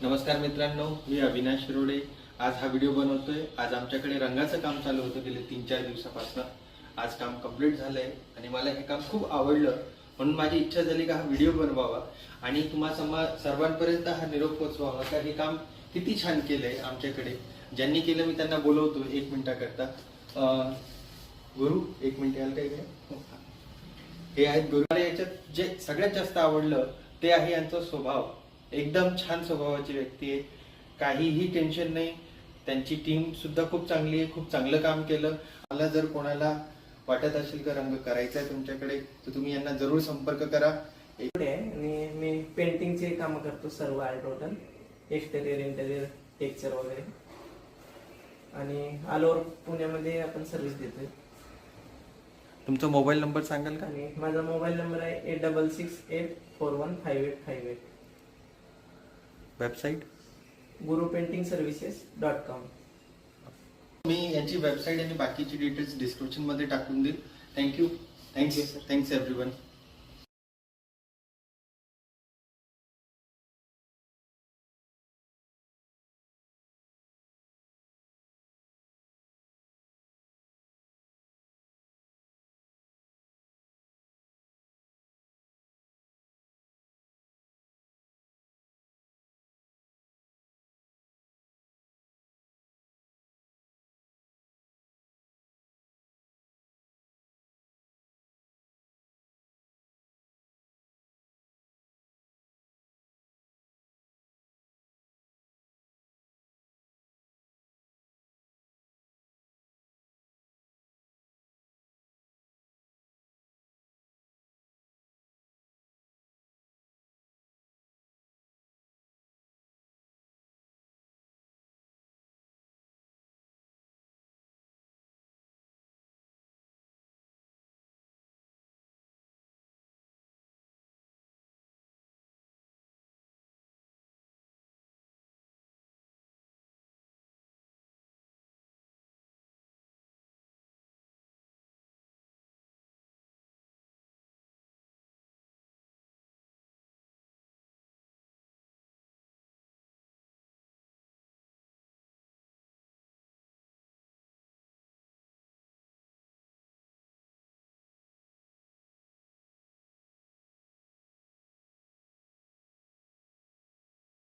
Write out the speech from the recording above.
नमस्कार मित्रांनो, मी अविनाश शिरोडे आज हा व्हिडिओ बनवतोय। आज आमच्याकडे रंगाचं काम चालू होतं गेले 3-4 दिवसापासून। आज काम कंप्लीट झालंय आणि मला हे काम खूप आवडलं, म्हणून माझी इच्छा झाली का हा व्हिडिओ बनवावा आणि तुम्हा सर्वांपर्यंत हा निरोप पोहोचवावा का हे काम किती छान केलंय आमच्याकडे। ज्यांनी केलं मी त्यांना बोलवतो 1 मिनिटाकरता। गुरु 1 मिनिट याल का इकडे? हे आहेत गुरु। मला याच्यात जे सगळ्यात जास्त आवडलं ते आहे यांचा स्वभाव। एकदम छान स्वभावाची व्यक्ती आहे, काहीही टेन्शन नाही। त्यांची टीम सुद्धा खूप चांगली आहे, खूप चांगलं काम केलं। मला जर कोणाला वाटत असेल का रंग करायचा आहे तुमच्याकडे तर तुम्ही यांना जरूर संपर्क करा। आणि मी पेंटिंगचे काम करतो, सर्व आहे टोटल, एक्सटेरियर इंटेरियर टेक्स्चर वगैरे, आणि ऑल ओव्हर पुण्यामध्ये आपण सर्व्हिस देतोय। तुमचा मोबाईल नंबर सांगाल का? आणि माझा मोबाईल नंबर आहे 8668415858। Website gurupaintingservices.com। मी यांची वेबसाईट आणि बाकीची डिटेल्स डिस्क्रिप्शन मध्ये टाकून देईल। Thank you everyone.